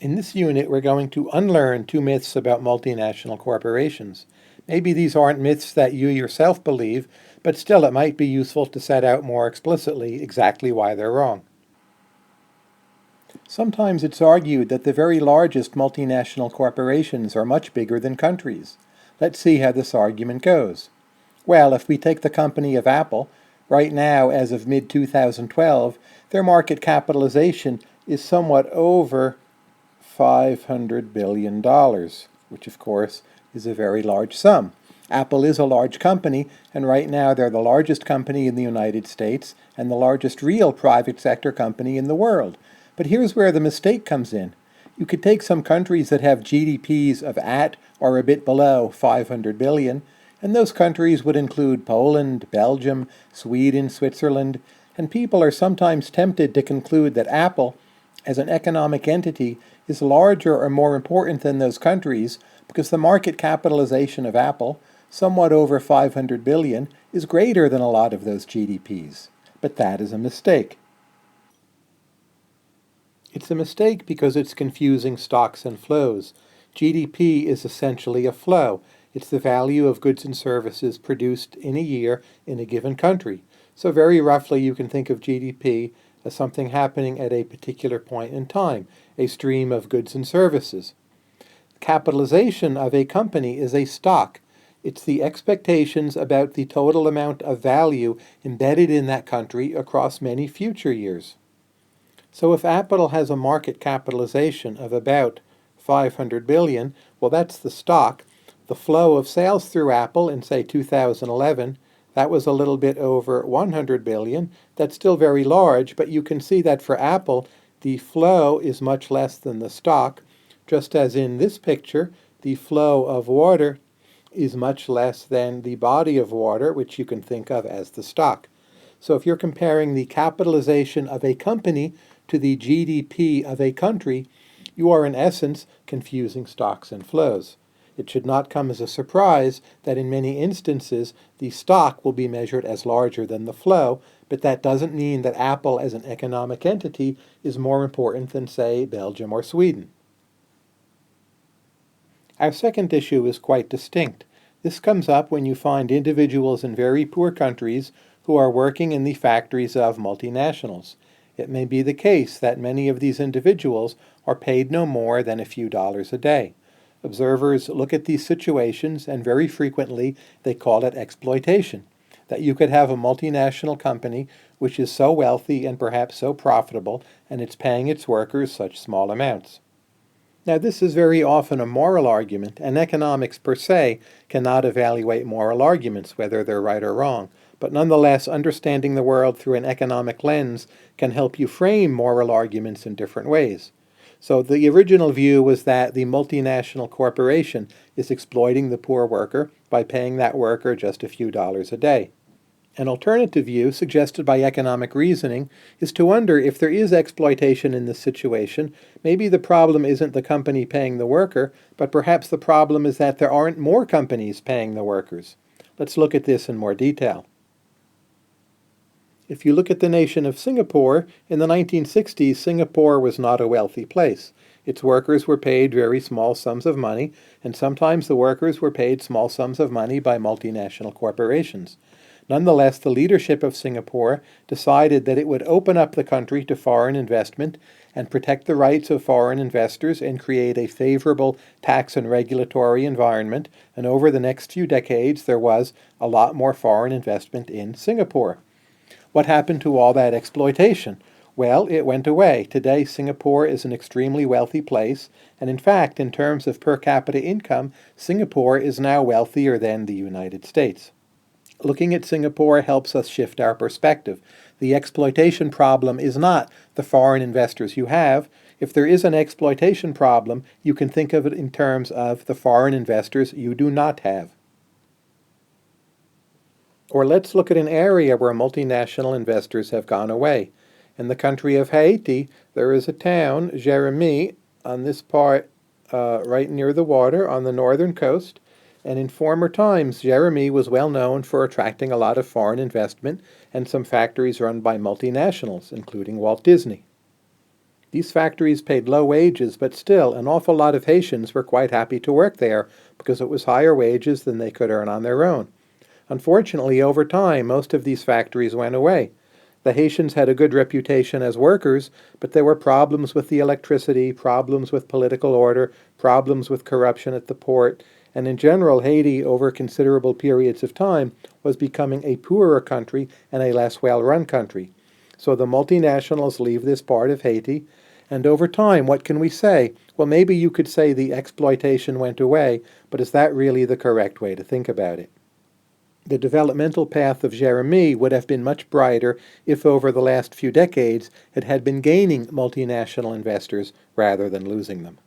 In this unit, we're going to unlearn two myths about multinational corporations. Maybe these aren't myths that you yourself believe, but still it might be useful to set out more explicitly exactly why they're wrong. Sometimes it's argued that the very largest multinational corporations are much bigger than countries. Let's see how this argument goes. Well, if we take the company of Apple, right now, as of mid-2012, their market capitalization is somewhat over $500 billion, which of course is a very large sum. Apple is a large company, and right now they're the largest company in the United States and the largest real private sector company in the world. But here's where the mistake comes in. You could take some countries that have GDPs of at or a bit below 500 billion, and those countries would include Poland, Belgium, Sweden, Switzerland, and people are sometimes tempted to conclude that Apple, as an economic entity, is larger or more important than those countries because the market capitalization of Apple, somewhat over 500 billion, is greater than a lot of those GDPs. But that is a mistake. It's a mistake because it's confusing stocks and flows. GDP is essentially a flow. It's the value of goods and services produced in a year in a given country. So very roughly you can think of GDP as something happening at a particular point in time, a stream of goods and services. Capitalization of a company is a stock. It's the expectations about the total amount of value embedded in that country across many future years. So if Apple has a market capitalization of about 500 billion, well, that's the stock. The flow of sales through Apple in, say, 2011, that was a little bit over 100 billion. That's still very large, but you can see that for Apple, the flow is much less than the stock, just as in this picture, the flow of water is much less than the body of water, which you can think of as the stock. So if you're comparing the capitalization of a company to the GDP of a country, you are in essence confusing stocks and flows. It should not come as a surprise that in many instances the stock will be measured as larger than the flow, but that doesn't mean that Apple as an economic entity is more important than, say, Belgium or Sweden. Our second issue is quite distinct. This comes up when you find individuals in very poor countries who are working in the factories of multinationals. It may be the case that many of these individuals are paid no more than a few dollars a day. Observers look at these situations and very frequently they call it exploitation. That you could have a multinational company which is so wealthy and perhaps so profitable and it's paying its workers such small amounts. Now this is very often a moral argument, and economics per se cannot evaluate moral arguments, whether they're right or wrong. But nonetheless, understanding the world through an economic lens can help you frame moral arguments in different ways. So the original view was that the multinational corporation is exploiting the poor worker by paying that worker just a few dollars a day. An alternative view, suggested by economic reasoning, is to wonder if there is exploitation in this situation. Maybe the problem isn't the company paying the worker, but perhaps the problem is that there aren't more companies paying the workers. Let's look at this in more detail. If you look at the nation of Singapore, in the 1960s, Singapore was not a wealthy place. Its workers were paid very small sums of money, and sometimes the workers were paid small sums of money by multinational corporations. Nonetheless, the leadership of Singapore decided that it would open up the country to foreign investment and protect the rights of foreign investors and create a favorable tax and regulatory environment. And over the next few decades, there was a lot more foreign investment in Singapore. What happened to all that exploitation? Well, it went away. Today, Singapore is an extremely wealthy place, and in fact, in terms of per capita income, Singapore is now wealthier than the United States. Looking at Singapore helps us shift our perspective. The exploitation problem is not the foreign investors you have. If there is an exploitation problem, you can think of it in terms of the foreign investors you do not have. Or let's look at an area where multinational investors have gone away. In the country of Haiti, there is a town, Jérémie, on this part right near the water on the northern coast. And in former times, Jérémie was well known for attracting a lot of foreign investment and some factories run by multinationals, including Walt Disney. These factories paid low wages, but still, an awful lot of Haitians were quite happy to work there because it was higher wages than they could earn on their own. Unfortunately, over time, most of these factories went away. The Haitians had a good reputation as workers, but there were problems with the electricity, problems with political order, problems with corruption at the port, and in general, Haiti, over considerable periods of time, was becoming a poorer country and a less well-run country. So the multinationals leave this part of Haiti, and over time, what can we say? Well, maybe you could say the exploitation went away, but is that really the correct way to think about it? The developmental path of Jeremy would have been much brighter if over the last few decades it had been gaining multinational investors rather than losing them.